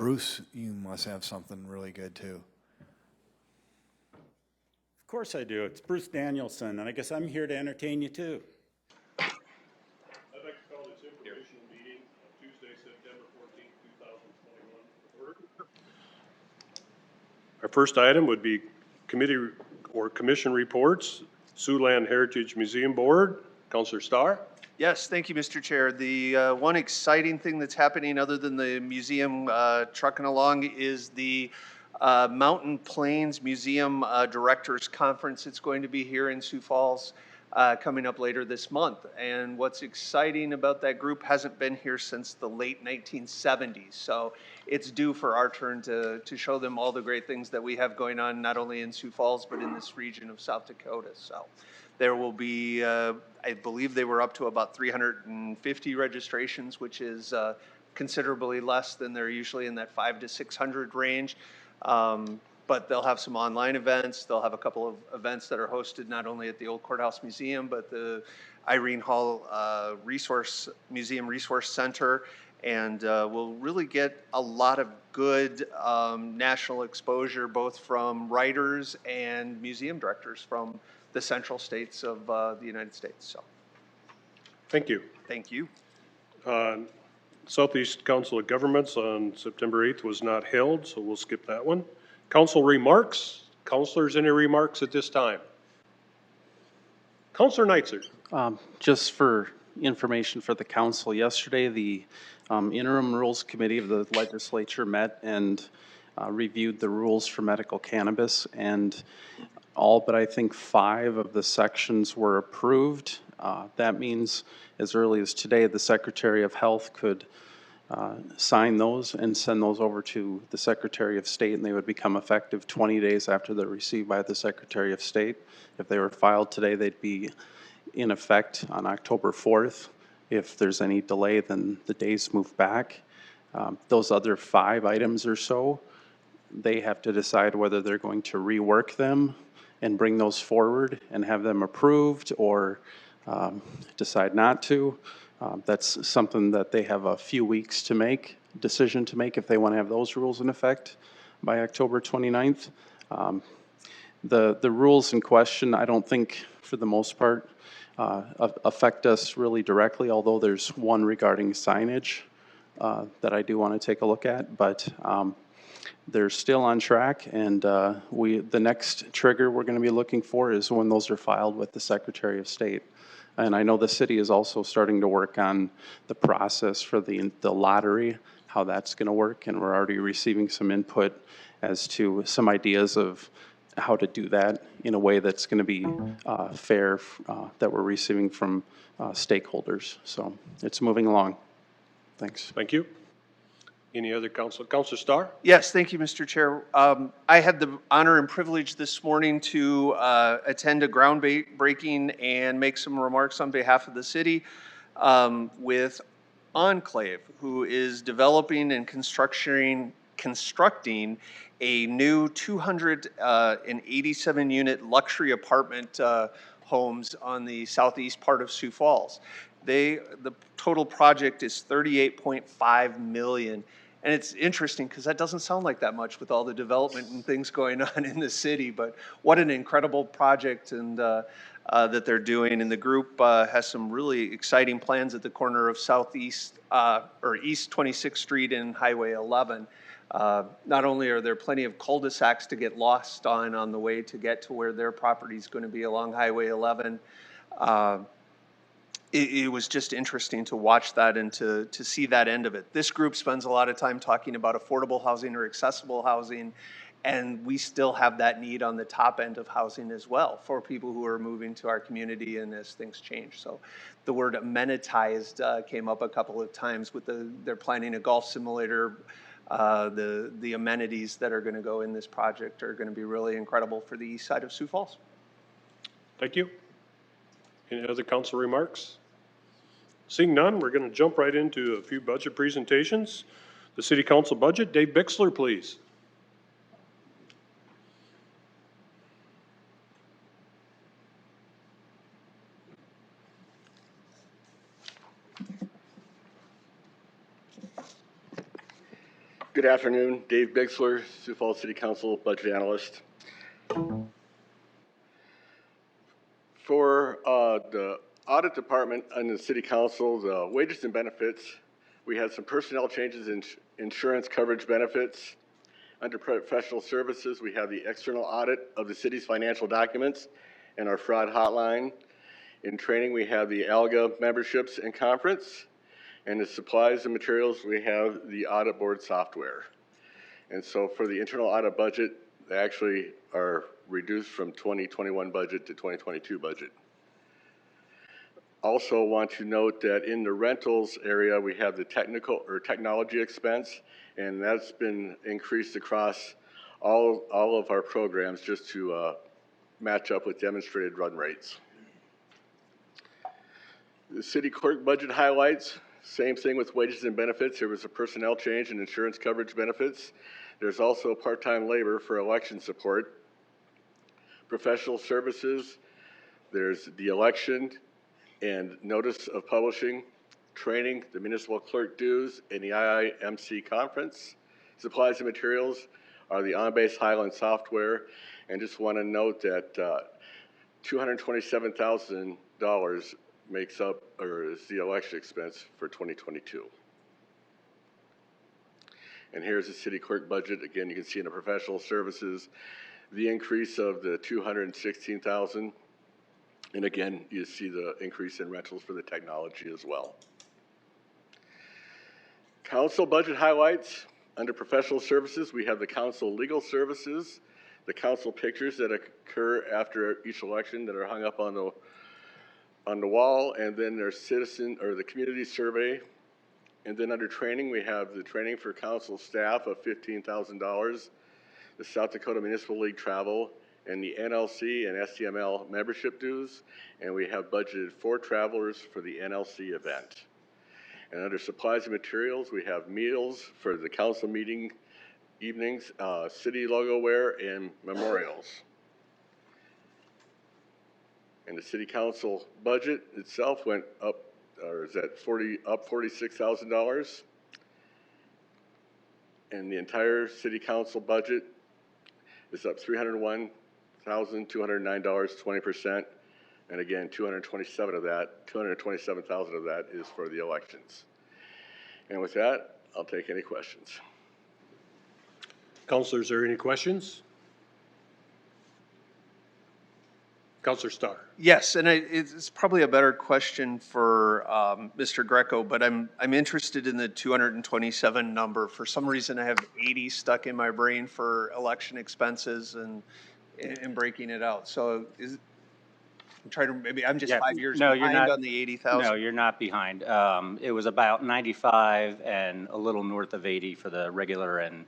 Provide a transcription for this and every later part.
Bruce, you must have something really good too. Of course I do. It's Bruce Danielson, and I guess I'm here to entertain you too. I'd like to call this informational meeting on Tuesday, September 14th, 2021 to order. Our first item would be committee or commission reports. Siouxland Heritage Museum Board, Councillor Starr. Yes, thank you, Mr. Chair. The one exciting thing that's happening other than the museum trucking along is the Mountain Plains Museum Directors Conference. It's going to be here in Sioux Falls coming up later this month. And what's exciting about that group, hasn't been here since the late 1970s. So it's due for our turn to show them all the great things that we have going on, not only in Sioux Falls, but in this region of South Dakota. So there will be, I believe they were up to about 350 registrations, which is considerably less than they're usually in that 500 to 600 range. But they'll have some online events. They'll have a couple of events that are hosted not only at the Old Courthouse Museum, but the Irene Hall Museum Resource Center. And we'll really get a lot of good national exposure, both from writers and museum directors from the central states of the United States. So, Thank you. thank you. Southeast Council of Governments on September 8th was not held, so we'll skip that one. Council remarks. Councilors, any remarks at this time? Councilor Neitzer. Just for information for the council, yesterday the Interim Rules Committee of the legislature met and reviewed the rules for medical cannabis, and all but I think 5 of the sections were approved. That means as early as today, the Secretary of Health could sign those and send those over to the Secretary of State, and they would become effective 20 days after they're received by the Secretary of State. If they were filed today, they'd be in effect on October 4th. If there's any delay, then the days move back. Those other 5 items or so, they have to decide whether they're going to rework them and bring those forward and have them approved, or decide not to. That's something that they have a few weeks to make, decision to make, if they want to have those rules in effect by October 29th. The rules in question, I don't think for the most part affect us really directly, although there's one regarding signage that I do want to take a look at, but they're still on track, and the next trigger we're going to be looking for is when those are filed with the Secretary of State. And I know the city is also starting to work on the process for the lottery, how that's going to work, and we're already receiving some input as to some ideas of how to do that in a way that's going to be fair, that we're receiving from stakeholders. So it's moving along. Thanks. Thank you. Any other council? Councilor Starr? Yes, thank you, Mr. Chair. I had the honor and privilege this morning to attend a groundbreaking and make some remarks on behalf of the city with Enclave, who is developing and constructing a new 287 unit luxury apartment homes on the southeast part of Sioux Falls. The total project is $38.5 million. And it's interesting because that doesn't sound like that much with all the development and things going on in the city, but what an incredible project and that they're doing. And the group has some really exciting plans at the corner of Southeast or East 26th Street and Highway 11. Not only are there plenty of cul-de-sacs to get lost on the way to get to where their property is going to be along Highway 11, it was just interesting to watch that and to see that end of it. This group spends a lot of time talking about affordable housing or accessible housing, and we still have that need on the top end of housing as well for people who are moving to our community and as things change. So the word amenitized came up a couple of times with they're planning a golf simulator. The amenities that are going to go in this project are going to be really incredible for the east side of Sioux Falls. Thank you. Any other council remarks? Seeing none, we're going to jump right into a few budget presentations. The City Council budget, Dave Bixler, please. Good afternoon, Dave Bixler, Sioux Falls City Council Budget Analyst. For the Audit Department and the City Council, the wages and benefits, we had some personnel changes in insurance coverage benefits. Under professional services, we have the external audit of the city's financial documents and our fraud hotline. In training, we have the ALGA memberships and conference. And the supplies and materials, we have the audit board software. And so for the internal audit budget, they actually are reduced from 2021 budget to 2022 budget. Also want to note that in the rentals area, we have the technology expense, and that's been increased across all of our programs just to match up with demonstrated run rates. The city clerk budget highlights, same thing with wages and benefits. There was a personnel change in insurance coverage benefits. There's also part-time labor for election support. Professional services, there's the election and notice of publishing, training, the municipal clerk dues, and the IIMC conference. Supplies and materials are the on-base Highland software. And just want to note that $227,000 makes up, or is the election expense for 2022. And here's the city clerk budget. Again, you can see in the professional services, the increase of the $216,000. And again, you see the increase in rentals for the technology as well. Council budget highlights. Under professional services, we have the council legal services, the council pictures that occur after each election that are hung up on the wall, and then there's citizen or the community survey. And then under training, we have the training for council staff of $15,000, the South Dakota Municipal League travel, and the NLC and STML membership dues. And we have budgeted 4 travelers for the NLC event. And under supplies and materials, we have meals for the council meeting evenings, city logo wear, and memorials. And the city council budget itself went up, or is that up $46,000. And the entire city council budget is up $301,209, 20%. And again, 227,000 of that is for the elections. And with that, I'll take any questions. Councilors, are there any questions? Councilor Starr. Yes, and it's probably a better question for Mr. Greco, but I'm interested in the 227 number. For some reason, I have 80 stuck in my brain for election expenses and breaking it out. So I'm trying to, maybe I'm just 5 years behind on the 80,000. No, you're not behind. It was about 95 and a little north of 80 for the regular and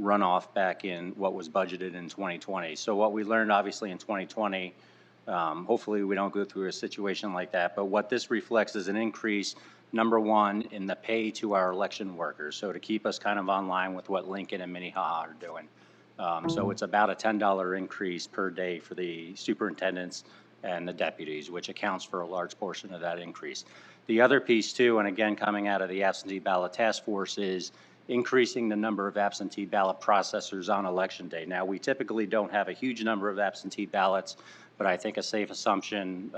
runoff back in what was budgeted in 2020. So what we learned obviously in 2020, hopefully we don't go through a situation like that, but what this reflects is an increase, number one, in the pay to our election workers. So to keep us kind of online with what Lincoln and Minnehaha are doing. So it's about a $10 increase per day for the superintendents and the deputies, which accounts for a large portion of that increase. The other piece too, and again, coming out of the absentee ballot task force, is increasing the number of absentee ballot processors on election day. Now, we typically don't have a huge number of absentee ballots, but I think a safe assumption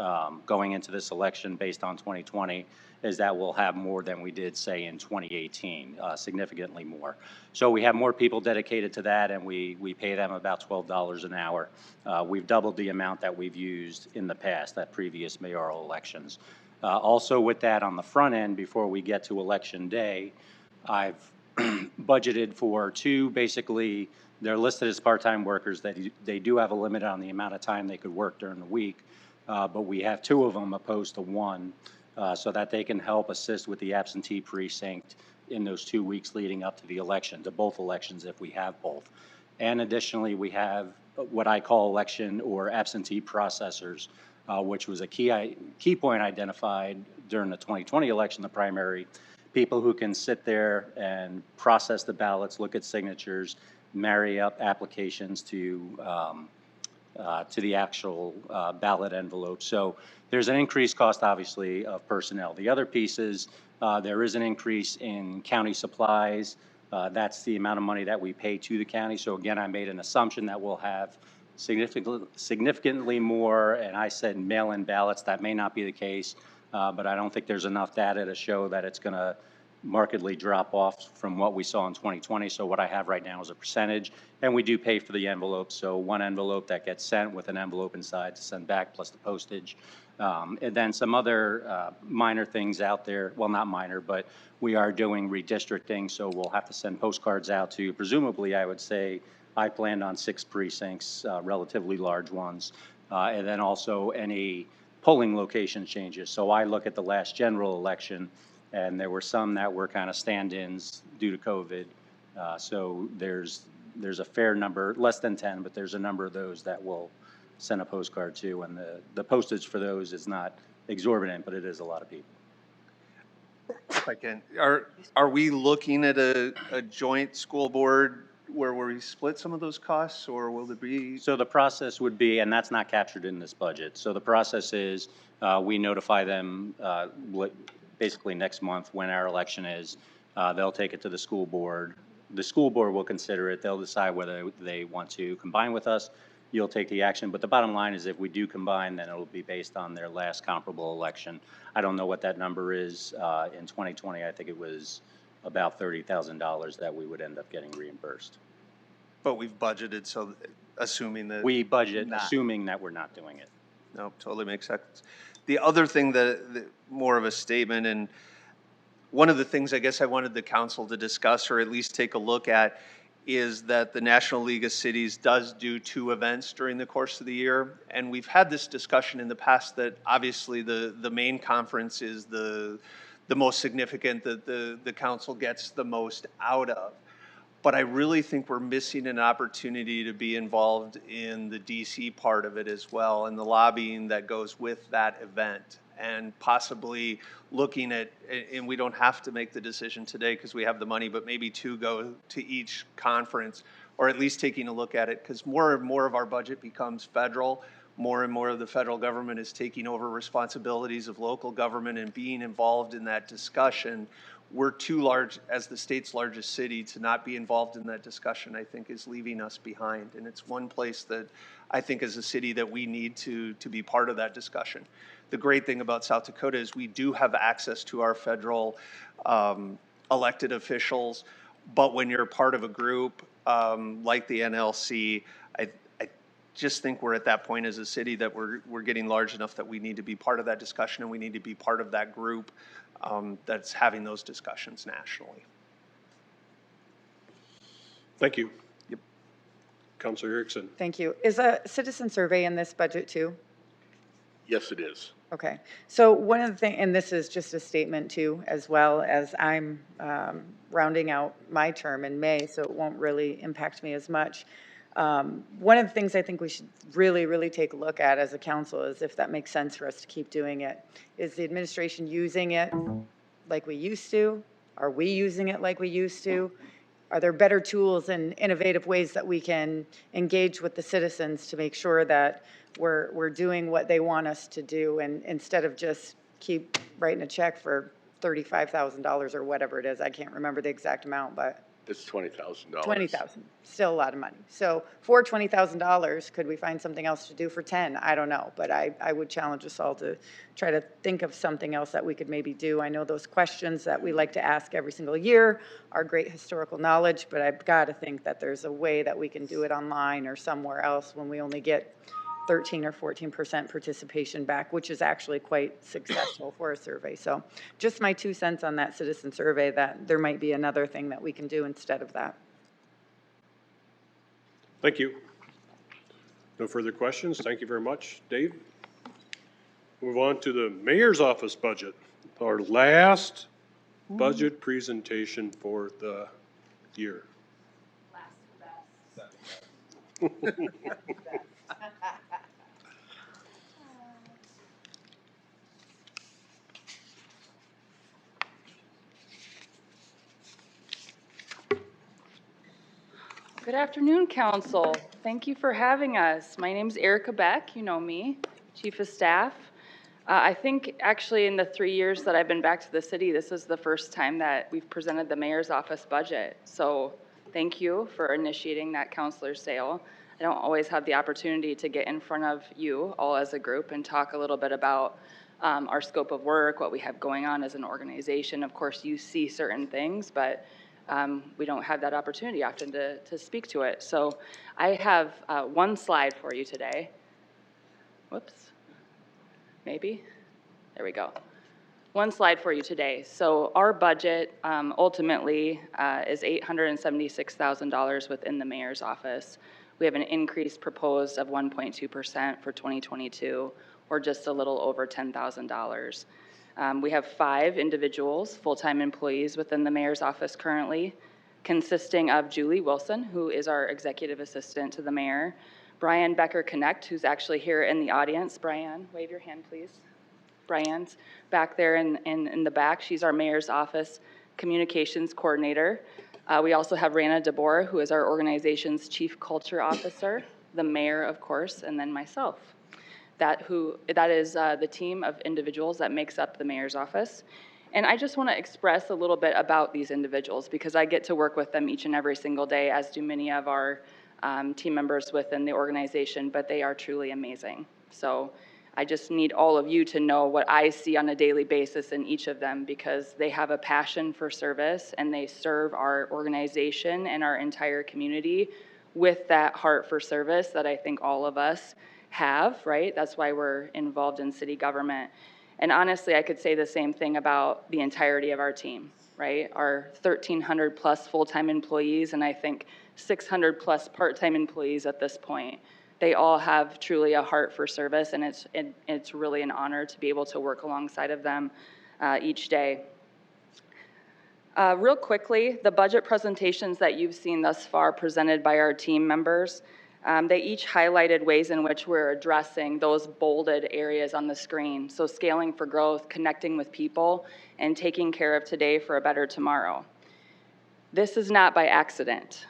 going into this election based on 2020 is that we'll have more than we did, say, in 2018, significantly more. So we have more people dedicated to that, and we pay them about $12 an hour. We've doubled the amount that we've used in the past at previous mayoral elections. Also with that on the front end, before we get to election day, I've budgeted for 2, basically, they're listed as part-time workers. They do have a limit on the amount of time they could work during the week, but we have 2 of them opposed to 1, so that they can help assist with the absentee precinct in those 2 weeks leading up to the election, to both elections if we have both. And additionally, we have what I call election or absentee processors, which was a key point identified during the 2020 election, the primary. People who can sit there and process the ballots, look at signatures, marry up applications to the actual ballot envelope. So there's an increased cost, obviously, of personnel. The other piece is there is an increase in county supplies, That's the amount of money that we pay to the county. So again, I made an assumption that we'll have significantly more, and I said mail-in ballots. That may not be the case, but I don't think there's enough data to show that it's going to markedly drop off from what we saw in 2020. So what I have right now is a percentage, and we do pay for the envelopes. So one envelope that gets sent with an envelope inside to send back plus the postage. And then some other minor things out there. Well, not minor, but we are doing redistricting, so we'll have to send postcards out to, presumably, I would say, I planned on 6 precincts, relatively large ones, and then also any polling location changes. So I look at the last general election, and there were some that were kind of stand-ins due to COVID. So there's a fair number, less than 10, but there's a number of those that will send a postcard to, and the postage for those is not exorbitant, but it is a lot of people. If I can, are we looking at a joint school board where we split some of those costs, or will there be? So the process would be, and that's not captured in this budget. So the process is we notify them basically next month when our election is. They'll take it to the school board. The school board will consider it. They'll decide whether they want to combine with us. You'll take the action. But the bottom line is if we do combine, then it'll be based on their last comparable election. I don't know what that number is. In 2020, I think it was about $30,000 that we would end up getting reimbursed. But we've budgeted, so assuming that. We budget assuming that we're not doing it. No, totally makes sense. The other thing that more of a statement, and one of the things I guess I wanted the council to discuss or at least take a look at is that the National League of Cities does do 2 events during the course of the year. And we've had this discussion in the past that obviously the main conference is the most significant, that the council gets the most out of. But I really think we're missing an opportunity to be involved in the DC part of it as well, and the lobbying that goes with that event, and possibly looking at, and we don't have to make the decision today because we have the money, but maybe 2 go to each conference, or at least taking a look at it, because more and more of our budget becomes federal. More and more of the federal government is taking over responsibilities of local government and being involved in that discussion. We're too large as the state's largest city to not be involved in that discussion, I think is leaving us behind. And it's one place that I think as a city that we need to be part of that discussion. The great thing about South Dakota is we do have access to our federal elected officials, but when you're part of a group like the NLC, I just think we're at that point as a city that we're getting large enough that we need to be part of that discussion, and we need to be part of that group that's having those discussions nationally. Thank you. Yep. Councilor Erickson. Thank you. Is a citizen survey in this budget too? Yes, it is. Okay. So one of the things, and this is just a statement too, as well as I'm rounding out my term in May, so it won't really impact me as much. One of the things I think we should really take a look at as a council is if that makes sense for us to keep doing it. Is the administration using it like we used to? Are we using it like we used to? Are there better tools and innovative ways that we can engage with the citizens to make sure that we're doing what they want us to do, and instead of just keep writing a check for $35,000 or whatever it is? I can't remember the exact amount, but It's $20,000. $20,000, still a lot of money. So for $20,000, could we find something else to do for 10? I don't know, but I would challenge us all to try to think of something else that we could maybe do. I know those questions that we like to ask every single year are great historical knowledge, but I've got to think that there's a way that we can do it online or somewhere else when we only get 13 or 14% participation back, which is actually quite successful for a survey. So just my 2 cents on that citizen survey, that there might be another thing that we can do instead of that. Thank you. No further questions. Thank you very much, Dave. Move on to the mayor's office budget, our last budget presentation for the year. Good afternoon, Council. Thank you for having us. My name is Erica Beck. You know me, Chief of Staff. I think actually in the 3 years that I've been back to the city, this is the first time that we've presented the mayor's office budget. So thank you for initiating that counselor sale. I don't always have the opportunity to get in front of you all as a group and talk a little bit about our scope of work, what we have going on as an organization. Of course, you see certain things, but we don't have that opportunity often to speak to it. So I have one slide for you today. Whoops. Maybe? There we go. One slide for you today. So our budget ultimately is $876,000 within the mayor's office. We have an increase proposed of 1.2% for 2022, or just a little over $10,000. We have 5 individuals, full-time employees within the mayor's office currently, consisting of Julie Wilson, who is our executive assistant to the mayor, Brian Becker-Connect, who's actually here in the audience. Brian, wave your hand, please. Brian's back there in the back. She's our mayor's office communications coordinator. We also have Rana DeBoer, who is our organization's chief culture officer, the mayor, of course, and then myself. That is the team of individuals that makes up the mayor's office. And I just want to express a little bit about these individuals because I get to work with them each and every single day, as do many of our team members within the organization, but they are truly amazing. So I just need all of you to know what I see on a daily basis in each of them because they have a passion for service and they serve our organization and our entire community with that heart for service that I think all of us have, right? That's why we're involved in city government. And honestly, I could say the same thing about the entirety of our team, right? Our 1,300 plus full-time employees and I think 600 plus part-time employees at this point. They all have truly a heart for service, and it's really an honor to be able to work alongside of them each day. Real quickly, the budget presentations that you've seen thus far presented by our team members, they each highlighted ways in which we're addressing those bolded areas on the screen. So scaling for growth, connecting with people, and taking care of today for a better tomorrow. This is not by accident.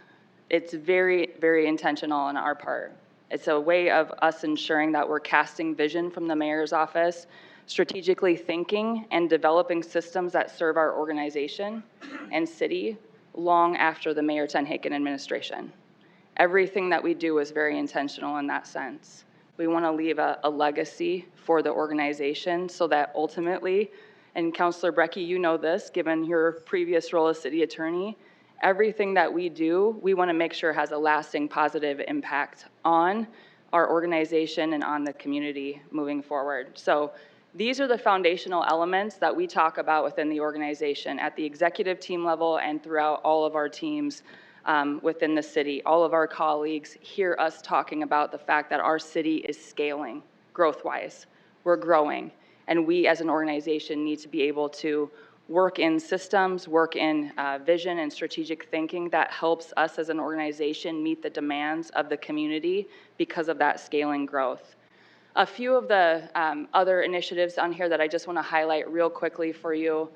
It's very, very intentional on our part. It's a way of us ensuring that we're casting vision from the mayor's office, strategically thinking and developing systems that serve our organization and city long after the Mayor Tenhaken administration. Everything that we do is very intentional in that sense. We want to leave a legacy for the organization so that ultimately, and Councilor Brecky, you know this, given your previous role as city attorney, everything that we do, we want to make sure has a lasting positive impact on our organization and on the community moving forward. So these are the foundational elements that we talk about within the organization at the executive team level and throughout all of our teams within the city. All of our colleagues hear us talking about the fact that our city is scaling growth-wise. We're growing, and we as an organization need to be able to work in systems, work in vision and strategic thinking that helps us as an organization meet the demands of the community because of that scaling growth. A few of the other initiatives on here that I just want to highlight real quickly for you.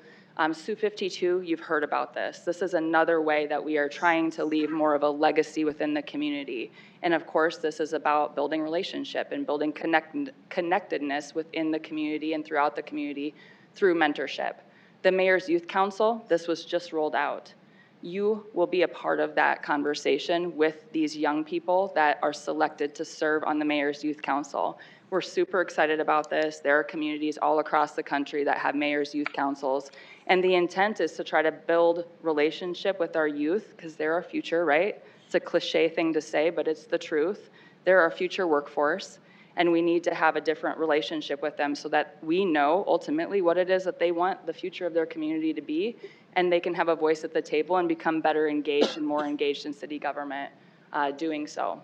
Sioux 52, you've heard about this. This is another way that we are trying to leave more of a legacy within the community. And of course, this is about building relationship and building connectedness within the community and throughout the community through mentorship. The Mayor's Youth Council, this was just rolled out. You will be a part of that conversation with these young people that are selected to serve on the Mayor's Youth Council. We're super excited about this. There are communities all across the country that have Mayor's Youth Councils. And the intent is to try to build relationship with our youth because they're our future, right? It's a cliche thing to say, but it's the truth. They're our future workforce. And we need to have a different relationship with them so that we know ultimately what it is that they want the future of their community to be, and they can have a voice at the table and become better engaged and more engaged in city government doing so.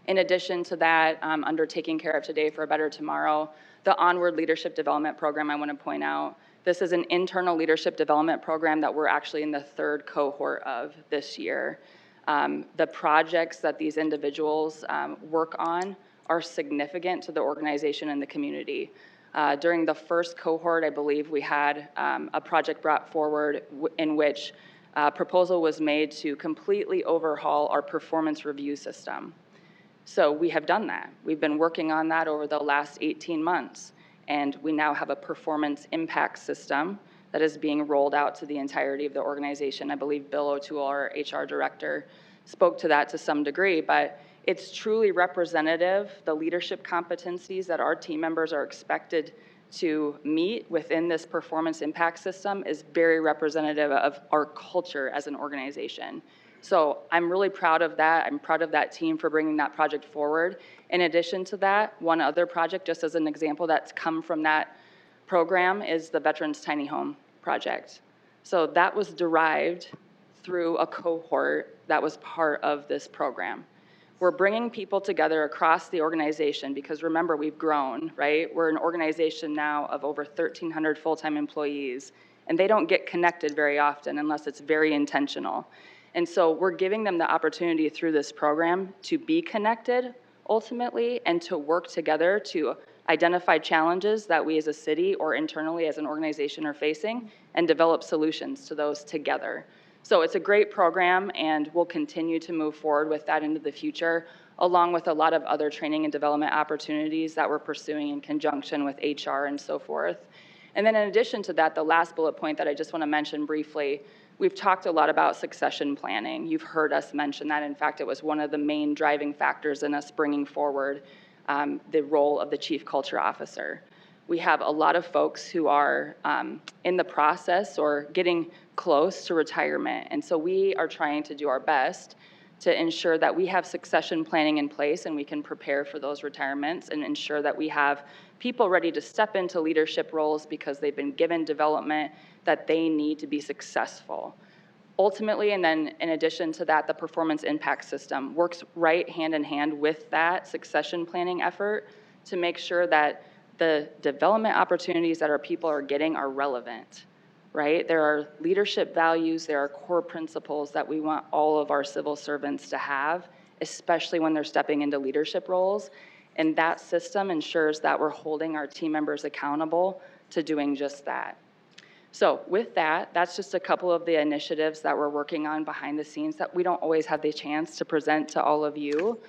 In addition to that, under Taking Care of Today for a Better Tomorrow, the Onward Leadership Development Program I want to point out. This is an internal leadership development program that we're actually in the 3rd cohort of this year. The projects that these individuals work on are significant to the organization and the community. During the 1st cohort, I believe we had a project brought forward in which a proposal was made to completely overhaul our performance review system. So we have done that. We've been working on that over the last 18 months. And we now have a performance impact system that is being rolled out to the entirety of the organization. I believe Bill O'Toole, our HR director, spoke to that to some degree, but it's truly representative. The leadership competencies that our team members are expected to meet within this performance impact system is very representative of our culture as an organization. So I'm really proud of that. I'm proud of that team for bringing that project forward. In addition to that, one other project, just as an example that's come from that program, is the Veterans Tiny Home Project. So that was derived through a cohort that was part of this program. We're bringing people together across the organization because remember, we've grown, right? We're an organization now of over 1,300 full-time employees, and they don't get connected very often unless it's very intentional. And so we're giving them the opportunity through this program to be connected ultimately and to work together to identify challenges that we as a city or internally as an organization are facing and develop solutions to those together. So it's a great program, and we'll continue to move forward with that into the future, along with a lot of other training and development opportunities that we're pursuing in conjunction with HR and so forth. And then in addition to that, the last bullet point that I just want to mention briefly, we've talked a lot about succession planning. You've heard us mention that. In fact, it was one of the main driving factors in us bringing forward the role of the Chief Culture Officer. We have a lot of folks who are in the process or getting close to retirement. And so we are trying to do our best to ensure that we have succession planning in place and we can prepare for those retirements and ensure that we have people ready to step into leadership roles because they've been given development that they need to be successful. Ultimately, and then in addition to that, the performance impact system works right hand in hand with that succession planning effort to make sure that the development opportunities that our people are getting are relevant, right? There are leadership values, there are core principles that we want all of our civil servants to have, especially when they're stepping into leadership roles. And that system ensures that we're holding our team members accountable to doing just that. So with that, that's just a couple of the initiatives that we're working on behind the scenes that we don't always have the chance to present to all of you.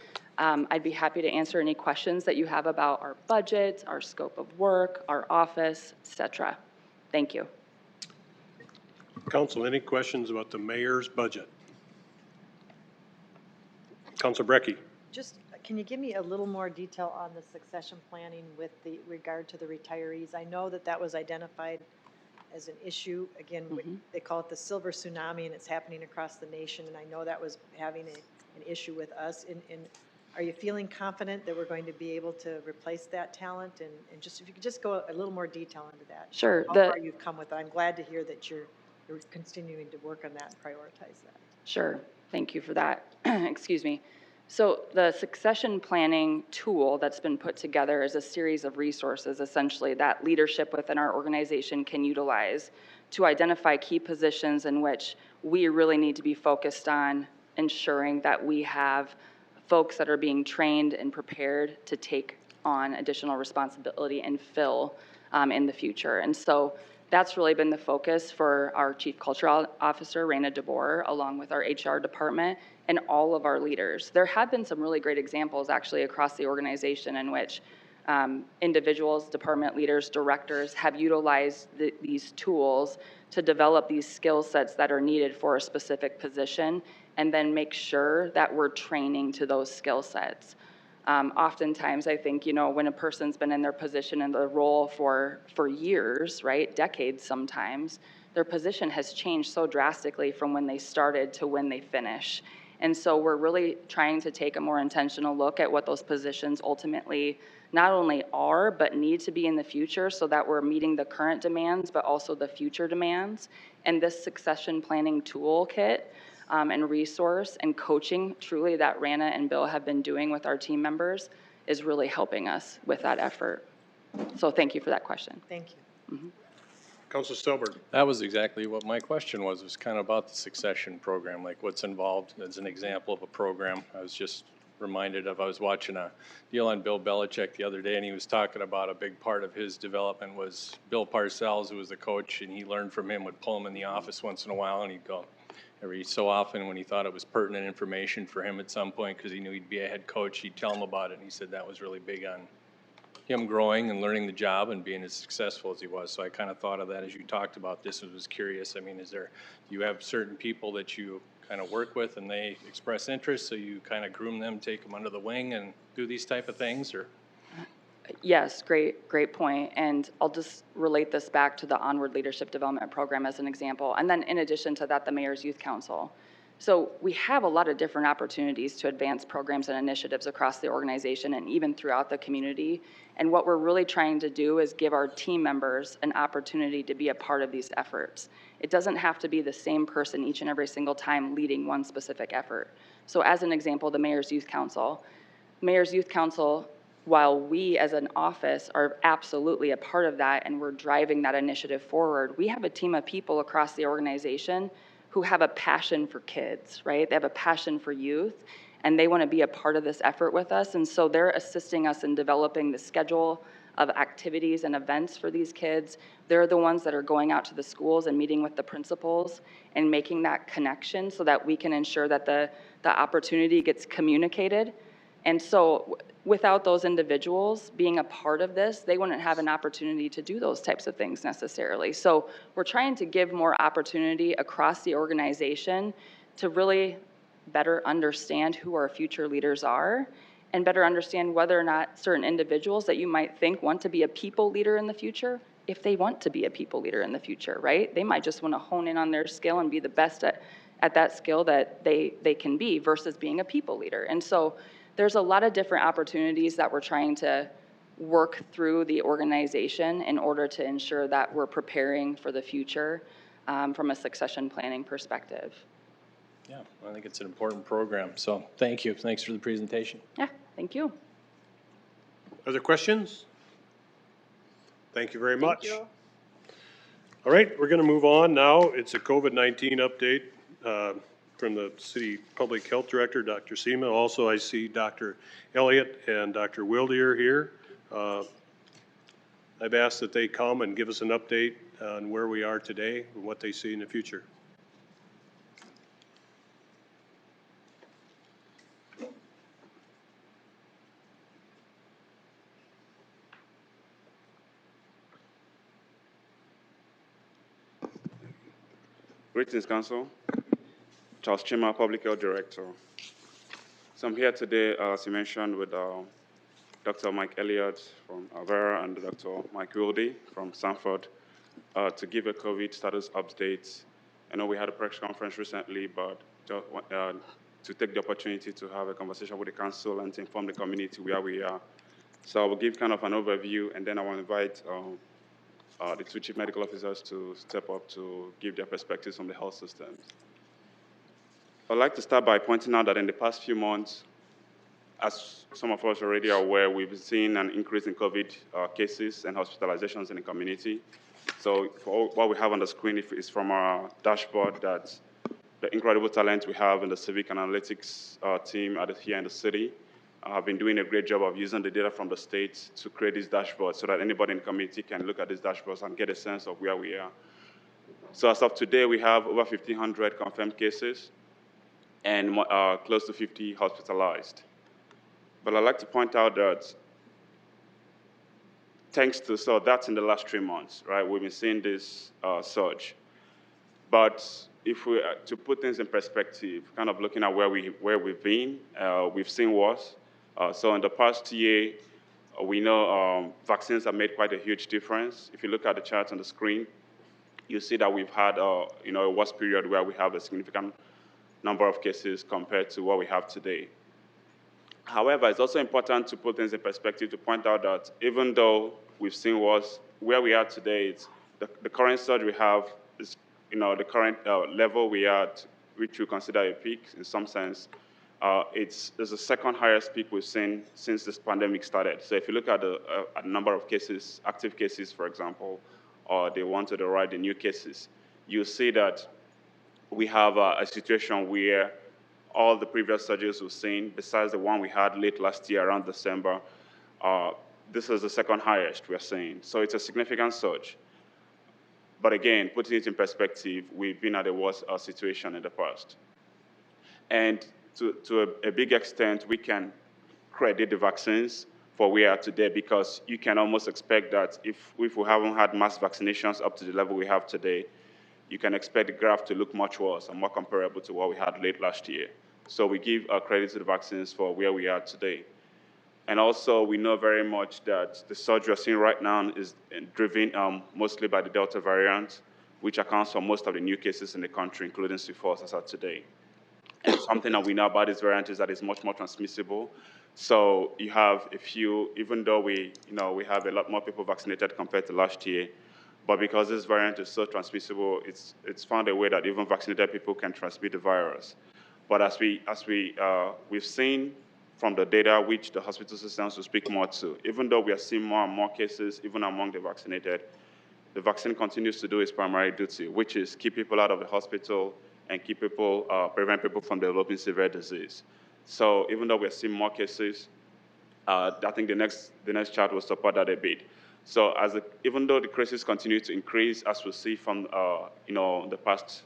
I'd be happy to answer any questions that you have about our budget, our scope of work, our office, et cetera. Thank you. Council, any questions about the mayor's budget? Council Brecky. Just, can you give me a little more detail on the succession planning with the regard to the retirees? I know that that was identified as an issue. Again, they call it the silver tsunami, and it's happening across the nation, and I know that was having an issue with us. And are you feeling confident that we're going to be able to replace that talent? And just if you could just go a little more detail into that. Sure. How far you've come with it. I'm glad to hear that you're continuing to work on that and prioritize that. Sure. Thank you for that. Excuse me. So the succession planning tool that's been put together is a series of resources, essentially, that leadership within our organization can utilize to identify key positions in which we really need to be focused on ensuring that we have folks that are being trained and prepared to take on additional responsibility and fill in the future. And so that's really been the focus for our Chief Cultural Officer, Raina DeBoer, along with our HR department and all of our leaders. There have been some really great examples actually across the organization in which individuals, department leaders, directors have utilized these tools to develop these skill sets that are needed for a specific position and then make sure that we're training to those skill sets. Oftentimes, I think, you know, when a person's been in their position and the role for years, right, decades sometimes, their position has changed so drastically from when they started to when they finish. And so we're really trying to take a more intentional look at what those positions ultimately not only are, but need to be in the future so that we're meeting the current demands, but also the future demands. And this succession planning toolkit and resource and coaching truly that Rana and Bill have been doing with our team members is really helping us with that effort. So thank you for that question. Thank you. Mm-hmm. Council Stelberg. That was exactly what my question was kind of about the succession program, like what's involved as an example of a program. I was just reminded of, I was watching a deal on Bill Belichick the other day, and he was talking about a big part of his development was Bill Parcells, who was the coach, and he learned from him, would pull him in the office once in a while, and he'd go every so often when he thought it was pertinent information for him at some point, because he knew he'd be a head coach, he'd tell him about it, and he said that was really big on him growing and learning the job and being as successful as he was. So I kind of thought of that as you talked about this and was curious. I mean, do you have certain people that you kind of work with and they express interest, so you kind of groom them, take them under the wing and do these type of things, or? Yes, great point. And I'll just relate this back to the Onward Leadership Development Program as an example. And then in addition to that, the Mayor's Youth Council. So we have a lot of different opportunities to advance programs and initiatives across the organization and even throughout the community. And what we're really trying to do is give our team members an opportunity to be a part of these efforts. It doesn't have to be the same person each and every single time leading one specific effort. So as an example, the Mayor's Youth Council. Mayor's Youth Council, while we as an office are absolutely a part of that and we're driving that initiative forward, we have a team of people across the organization who have a passion for kids, right? They have a passion for youth, and they want to be a part of this effort with us. And so they're assisting us in developing the schedule of activities and events for these kids. They're the ones that are going out to the schools and meeting with the principals and making that connection so that we can ensure that the opportunity gets communicated. And so without those individuals being a part of this, they wouldn't have an opportunity to do those types of things necessarily. So we're trying to give more opportunity across the organization to really better understand who our future leaders are and better understand whether or not certain individuals that you might think want to be a people leader in the future, if they want to be a people leader in the future, right? They might just want to hone in on their skill and be the best at that skill that they can be versus being a people leader. And so there's a lot of different opportunities that we're trying to work through the organization in order to ensure that we're preparing for the future from a succession planning perspective. Yeah, I think it's an important program. So thank you. Thanks for the presentation. Yeah, thank you. Other questions? Thank you very much. you. All right, we're going to move on now. It's a COVID-19 update from the City Public Health Director, Dr. Seema. Also, I see Dr. Elliott and Dr. Wilder here. I've asked that they come and give us an update on where we are today and what they see in the future. Greetings, Council. Charles Chima, Public Health Director. So I'm here today, as you mentioned, with Dr. Mike Elliott from Avera and Dr. Mike Wildy from Sanford to give a COVID status update. I know we had a press conference recently, but to take the opportunity to have a conversation with the Council and to inform the community where we are. So I will give kind of an overview, and then I want to invite the two chief medical officers to step up to give their perspectives from the health systems. I'd like to start by pointing out that in the past few months, as some of us already are aware, we've seen an increase in COVID cases and hospitalizations in the community. So for what we have on the screen is from our dashboard that the incredible talent we have in the civic and analytics team here in the city have been doing a great job of using the data from the state to create these dashboards so that anybody in the community can look at these dashboards and get a sense of where we are. So as of today, we have over 1,500 confirmed cases and close to 50 hospitalized. But I'd like to point out that so that's in the last 3 months, right? We've been seeing this surge. But if we, to put things in perspective, kind of looking at where we've been, we've seen worse. So in the past year, we know vaccines have made quite a huge difference. If you look at the charts on the screen, you see that we've had a worse period where we have a significant number of cases compared to what we have today. However, it's also important to put things in perspective to point out that even though we've seen worse, where we are today, it's the current surge we have is, the current level we are at, which we consider a peak in some sense. It's the second highest peak we've seen since this pandemic started. So if you look at the number of cases, active cases, for example, or the one to the right, the new cases, you see that we have a situation where all the previous surges we've seen, besides the one we had late last year around December, this is the second highest we're seeing. So it's a significant surge. But again, putting it in perspective, we've been at a worse situation in the past. And to a big extent, we can credit the vaccines for where we are today, because you can almost expect that if we haven't had mass vaccinations up to the level we have today, you can expect the graph to look much worse and more comparable to what we had late last year. So we give credit to the vaccines for where we are today. And also, we know very much that the surge we're seeing right now is driven mostly by the Delta variant, which accounts for most of the new cases in the country, including Sioux Falls as of today. And something that we know about this variant is that it's much more transmissible. So you have a few, even though we have a lot more people vaccinated compared to last year, but because this variant is so transmissible, it's found a way that even vaccinated people can transmit the virus. But as we've seen from the data, which the hospital systems will speak more to, even though we are seeing more and more cases, even among the vaccinated, the vaccine continues to do its primary duty, which is keep people out of the hospital and prevent people from developing severe disease. So even though we're seeing more cases, I think the next chart will support that a bit. So even though the cases continue to increase, as we see from the past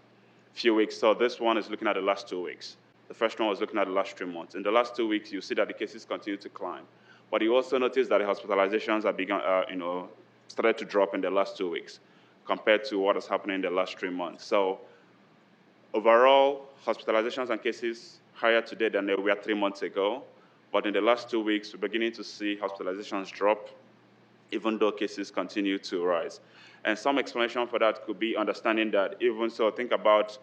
few weeks, so this one is looking at the last 2 weeks. The first one was looking at the last 3 months. In the last 2 weeks, you see that the cases continue to climb. But you also notice that the hospitalizations have started to drop in the last 2 weeks compared to what is happening in the last 3 months. So overall, hospitalizations and cases higher today than they were 3 months ago. But in the last 2 weeks, we're beginning to see hospitalizations drop, even though cases continue to rise. And some explanation for that could be understanding that even so, think about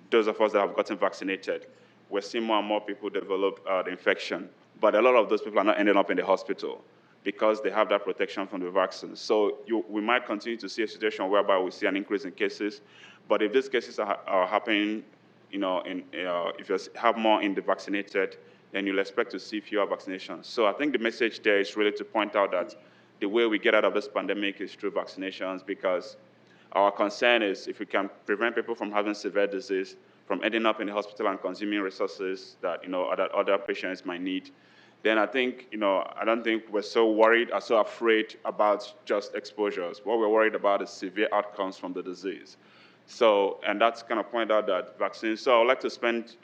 those of us that have gotten vaccinated. We're seeing more and more people develop the infection, but a lot of those people are not ending up in the hospital because they have that protection from the vaccine. So we might continue to see a situation whereby we see an increase in cases, but if these cases are happening, if you have more in the vaccinated, then you'll expect to see fewer vaccinations. So I think the message there is really to point out that the way we get out of this pandemic is through vaccinations, because our concern is if we can prevent people from having severe disease, from ending up in the hospital and consuming resources that other patients might need, then I think I don't think we're so worried or so afraid about just exposures. What we're worried about is severe outcomes from the disease. So, and that's kind of point out that vaccines. So I would like to spend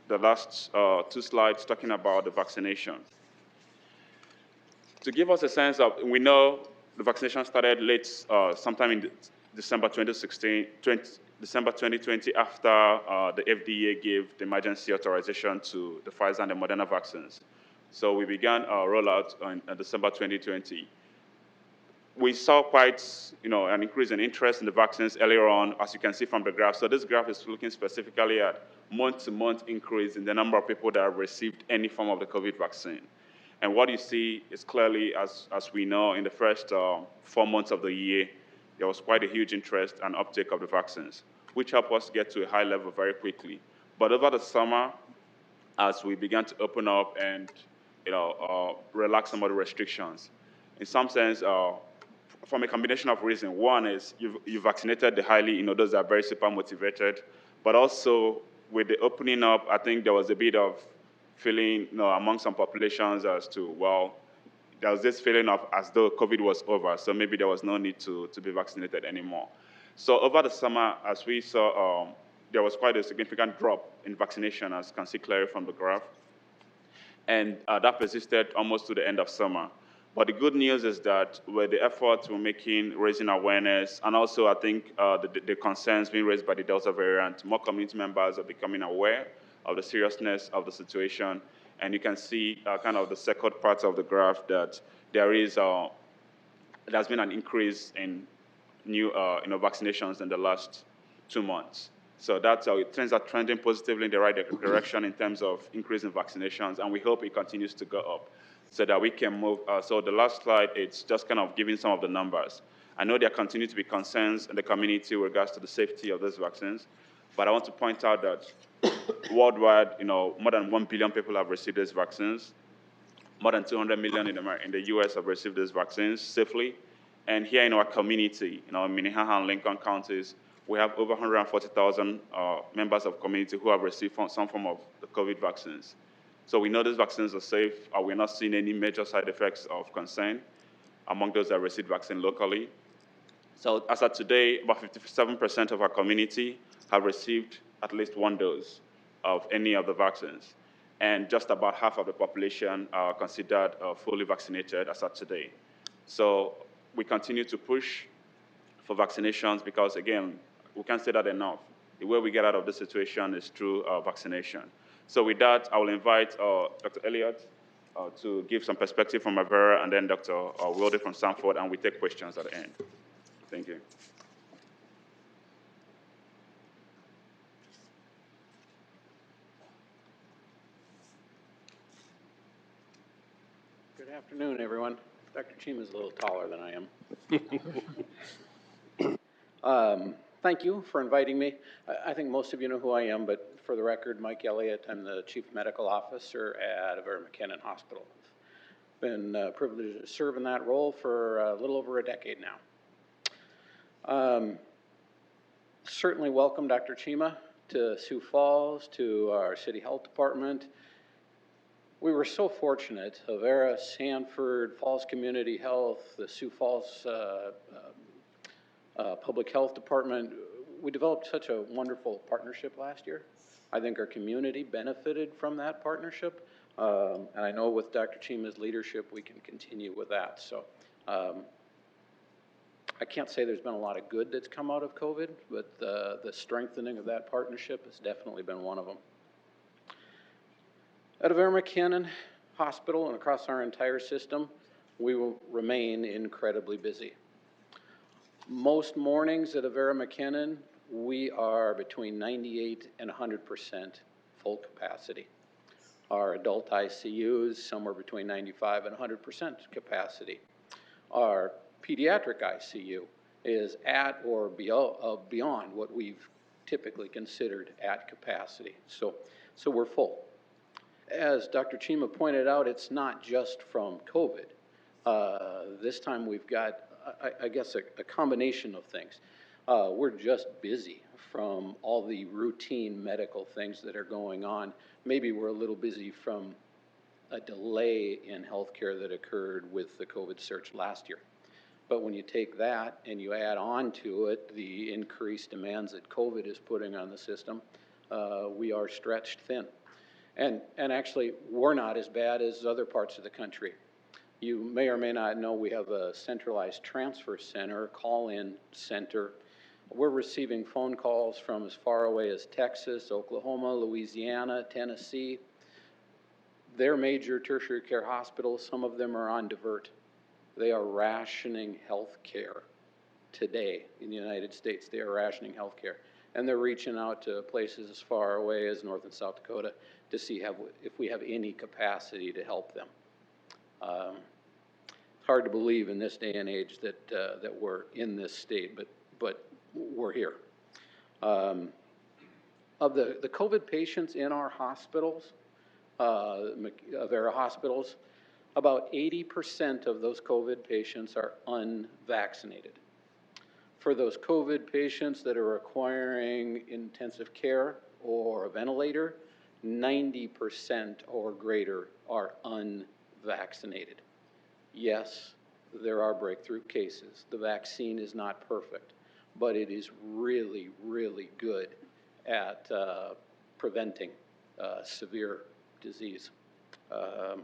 the last 2 slides talking about the vaccination. To give us a sense of, we know the vaccination started late, sometime in December 2020, after the FDA gave the emergency authorization to the Pfizer and the Moderna vaccines. So we began our rollout in December 2020. We saw quite, an increase in interest in the vaccines earlier on, as you can see from the graph. So this graph is looking specifically at month-to-month increase in the number of people that have received any form of the COVID vaccine. And what you see is clearly, as we know, in the first 4 months of the year, there was quite a huge interest and uptake of the vaccines, which helped us get to a high level very quickly. But over the summer, as we began to open up and relax some of the restrictions, in some sense, from a combination of reasons. One is you vaccinated the highly, those that are very super motivated, but also with the opening up, I think there was a bit of feeling, among some populations as to, well, there was this feeling of as though COVID was over, so maybe there was no need to be vaccinated anymore. So over the summer, as we saw, there was quite a significant drop in vaccination, as you can see clearly from the graph. And that persisted almost to the end of summer. But the good news is that with the efforts we're making, raising awareness, and also I think the concerns being raised by the Delta variant, more community members are becoming aware of the seriousness of the situation. And you can see kind of the second part of the graph that there's been an increase in new vaccinations in the last 2 months. So that's how things are trending positively in the right direction in terms of increase in vaccinations, and we hope it continues to go up so that we can move. So the last slide, it's just kind of giving some of the numbers. I know there continue to be concerns in the community with regards to the safety of those vaccines, but I want to point out that worldwide, more than 1 billion people have received these vaccines. More than 200 million in the US have received these vaccines safely. And here in our community, in Minnehaha and Lincoln counties, we have over 140,000 members of community who have received some form of the COVID vaccines. So we know these vaccines are safe. We're not seeing any major side effects of concern among those that received vaccine locally. So as of today, about 57% of our community have received at least 1 dose of any of the vaccines. and just about half of the population are considered fully vaccinated as of today. So we continue to push for vaccinations because, again, we can't say that enough. The way we get out of this situation is through vaccination. So with that, I will invite Dr. Elliott to give some perspective from Avera, and then Dr. Wilde from Sanford, and we take questions at the end. Thank you. Good afternoon, everyone. Dr. Chima is a little taller than I am. Thank you for inviting me. I think most of you know who I am, but for the record, Mike Elliott, I'm the Chief Medical Officer at Avera McKinnon Hospital. Been privileged to serve in that role for a little over a decade now. Certainly welcome Dr. Chima to Sioux Falls, to our City Health Department. We were so fortunate, Avera, Sanford, Falls Community Health, the Sioux Falls Public Health Department, we developed such a wonderful partnership last year. I think our community benefited from that partnership, and I know with Dr. Chima's leadership we can continue with that. So I can't say there's been a lot of good that's come out of COVID, but the strengthening of that partnership has definitely been one of them. At Avera McKinnon Hospital and across our entire system, we will remain incredibly busy. Most mornings at Avera McKinnon, we are between 98 and 100% full capacity. Our adult ICUs, somewhere between 95 and 100% capacity. Our pediatric ICU is at or beyond what we've typically considered at capacity. So we're full. As Dr. Chima pointed out, it's not just from COVID. This time we've got, I guess, a combination of things. We're just busy from all the routine medical things that are going on. Maybe we're a little busy from a delay in healthcare that occurred with the COVID surge last year. But when you take that and you add on to it the increased demands that COVID is putting on the system, we are stretched thin. And actually, we're not as bad as other parts of the country. You may or may not know we have a centralized transfer center, call-in center. We're receiving phone calls from as far away as Texas, Oklahoma, Louisiana, Tennessee. They're major tertiary care hospitals. Some of them are on divert. They are rationing health care today in the United States. They are rationing health care. And they're reaching out to places as far away as North and South Dakota to see if we have any capacity to help them. It's hard to believe in this day and age that we're in this state, but we're here. Of the COVID patients in our hospitals, Avera hospitals, about 80% of those COVID patients are unvaccinated. For those COVID patients that are requiring intensive care or a ventilator, 90% or greater are unvaccinated. Yes, there are breakthrough cases. The vaccine is not perfect, but it is really, really good at preventing severe disease. I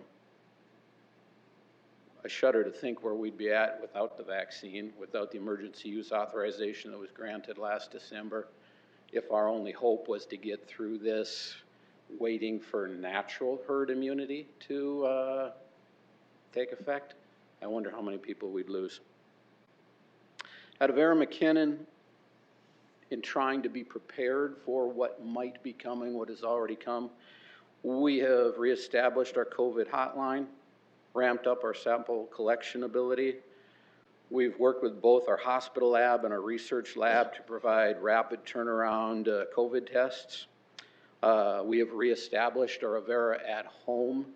shudder to think where we'd be at without the vaccine, without the emergency use authorization that was granted last December. If our only hope was to get through this, waiting for natural herd immunity to take effect, I wonder how many people we'd lose. At Avera McKinnon, in trying to be prepared for what might be coming, what has already come, we have reestablished our COVID hotline, ramped up our sample collection ability. We've worked with both our hospital lab and our research lab to provide rapid turnaround COVID tests. We have reestablished our Avera at Home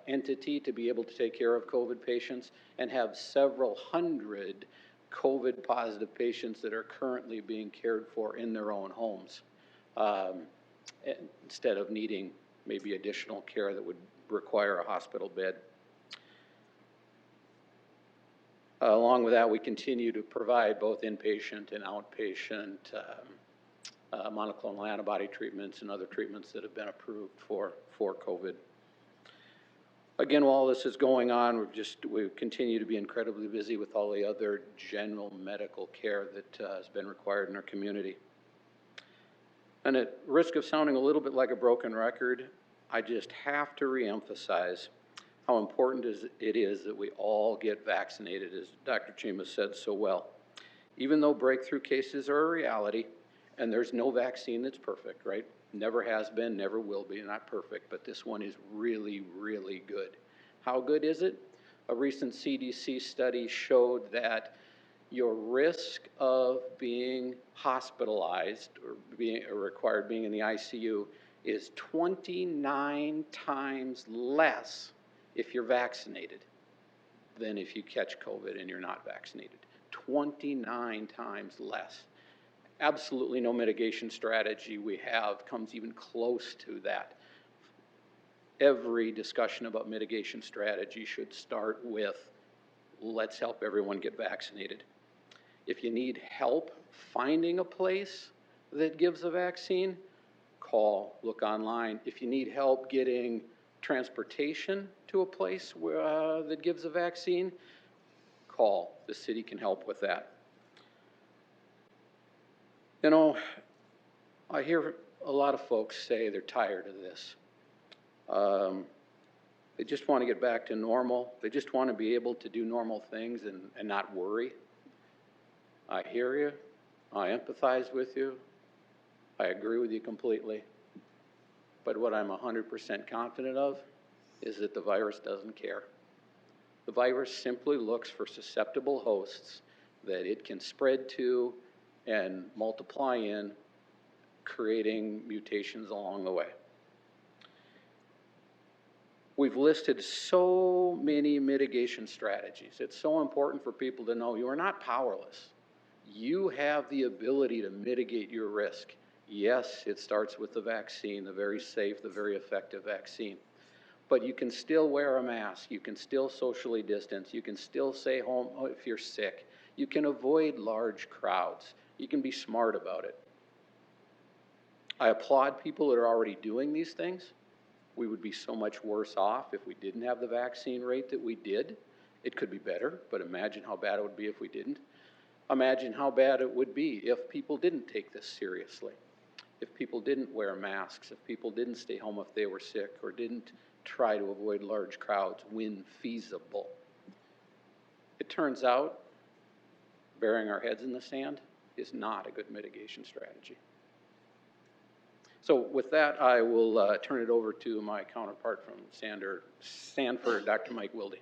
entity to be able to take care of COVID patients and have several hundred COVID positive patients that are currently being cared for in their own homes instead of needing maybe additional care that would require a hospital bed. Along with that, we continue to provide both inpatient and outpatient monoclonal antibody treatments and other treatments that have been approved for COVID. Again, while this is going on, we continue to be incredibly busy with all the other general medical care that has been required in our community. And at risk of sounding a little bit like a broken record, I just have to reemphasize how important it is that we all get vaccinated, as Dr. Chima said so well. Even though breakthrough cases are a reality, and there's no vaccine that's perfect, right? Never has been, never will be, not perfect, but this one is really, really good. How good is it? A recent CDC study showed that your risk of being hospitalized or required being in the ICU is 29 times less if you're vaccinated than if you catch COVID and you're not vaccinated. 29 times less. Absolutely no mitigation strategy we have comes even close to that. Every discussion about mitigation strategy should start with, let's help everyone get vaccinated. If you need help finding a place that gives a vaccine, call, look online. If you need help getting transportation to a place that gives a vaccine, call. The city can help with that. You know, I hear a lot of folks say they're tired of this. They just want to get back to normal. They just want to be able to do normal things and not worry. I hear you. I empathize with you. I agree with you completely. But what I'm 100% confident of is that the virus doesn't care. The virus simply looks for susceptible hosts that it can spread to and multiply in, creating mutations along the way. We've listed so many mitigation strategies. It's so important for people to know you are not powerless. You have the ability to mitigate your risk. Yes, it starts with the vaccine, the very safe, the very effective vaccine. But you can still wear a mask. You can still socially distance. You can still stay home if you're sick. You can avoid large crowds. You can be smart about it. I applaud people that are already doing these things. We would be so much worse off if we didn't have the vaccine rate that we did. It could be better, but imagine how bad it would be if we didn't. Imagine how bad it would be if people didn't take this seriously. If people didn't wear masks, if people didn't stay home if they were sick, or didn't try to avoid large crowds when feasible. It turns out burying our heads in the sand is not a good mitigation strategy. So with that, I will turn it over to my counterpart from Sanford, Dr. Mike Wilde.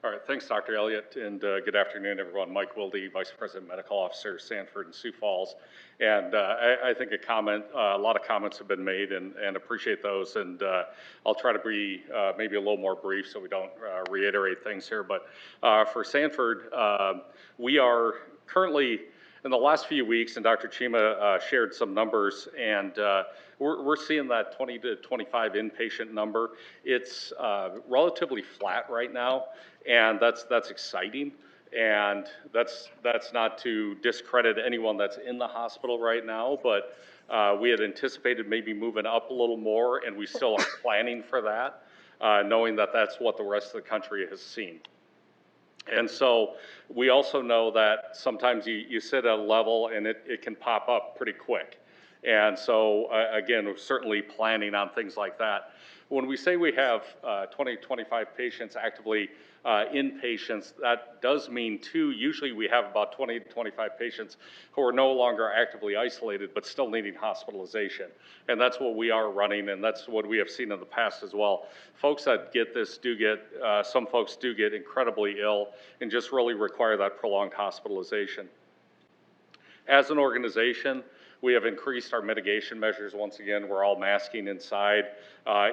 All right, thanks, Dr. Elliott, and good afternoon, everyone. Mike Wilde, Vice President Medical Officer, Sanford and Sioux Falls. And I think a lot of comments have been made, and appreciate those. And I'll try to be maybe a little more brief so we don't reiterate things here. But for Sanford, we are currently, in the last few weeks, and Dr. Chima shared some numbers, and we're seeing that 20 to 25 inpatient number. It's relatively flat right now, and that's exciting. And that's not to discredit anyone that's in the hospital right now, but we had anticipated maybe moving up a little more, and we still are planning for that, knowing that that's what the rest of the country has seen. And so we also know that sometimes you sit at a level and it can pop up pretty quick. And so again, we're certainly planning on things like that. When we say we have 20, 25 patients actively inpatients, that does mean too, usually we have about 20 to 25 patients who are no longer actively isolated, but still needing hospitalization. And that's what we are running, and that's what we have seen in the past as well. Folks that get this some folks do get incredibly ill and just really require that prolonged hospitalization. As an organization, we have increased our mitigation measures. Once again, we're all masking inside,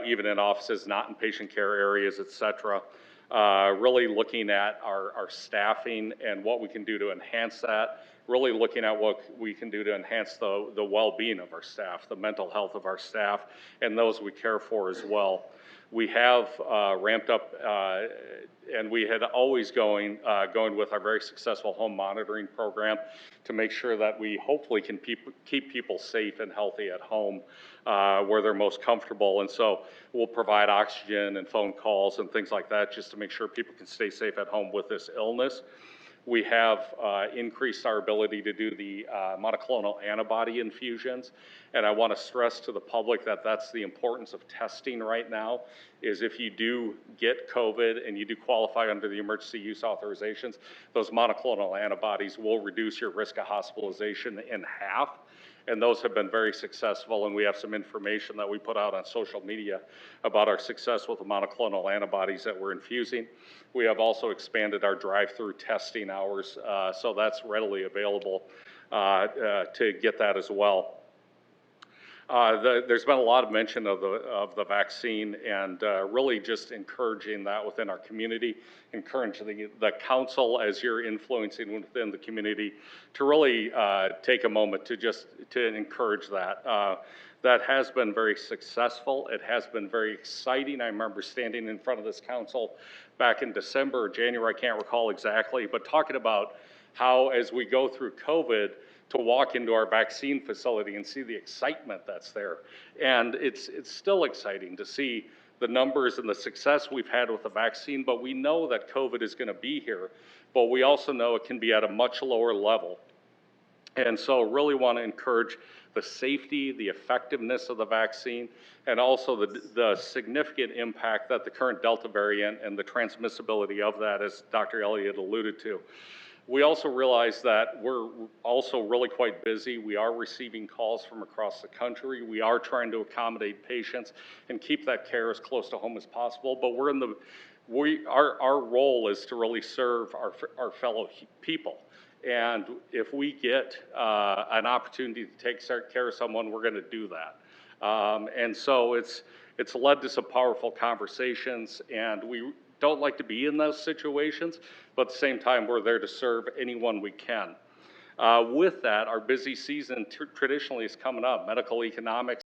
even in offices, not in patient care areas, et cetera. Really looking at our staffing and what we can do to enhance that really looking at what we can do to enhance the well-being of our staff, the mental health of our staff, and those we care for as well. We have ramped up, and we had always going with our very successful home monitoring program to make sure that we hopefully can keep people safe and healthy at home where they're most comfortable. And so we'll provide oxygen and phone calls and things like that just to make sure people can stay safe at home with this illness. We have increased our ability to do the monoclonal antibody infusions. And I want to stress to the public that that's the importance of testing right now, is if you do get COVID and you do qualify under the emergency use authorizations, those monoclonal antibodies will reduce your risk of hospitalization in half. And those have been very successful, and we have some information that we put out on social media about our success with the monoclonal antibodies that we're infusing. We have also expanded our drive-through testing hours, so that's readily available to get that as well. There's been a lot of mention of the vaccine, and really just encouraging that within our community, encouraging the council as you're influencing within the community to really take a moment to encourage that. That has been very successful. It has been very exciting. I remember standing in front of this council back in December or January, I can't recall exactly, but talking about how as we go through COVID, to walk into our vaccine facility and see the excitement that's there. And it's still exciting to see the numbers and the success we've had with the vaccine, but we know that COVID is going to be here, but we also know it can be at a much lower level. And so really want to encourage the safety, the effectiveness of the vaccine, and also the significant impact that the current Delta variant and the transmissibility of that, as Dr. Elliott alluded to. We also realize that we're also really quite busy. We are receiving calls from across the country. We are trying to accommodate patients and keep that care as close to home as possible. But our role is to really serve our fellow people. And if we get an opportunity to take care of someone, we're going to do that. And so it's led to some powerful conversations, and we don't like to be in those situations, but at the same time, we're there to serve anyone we can. With that, our busy season traditionally is coming up. Medical economics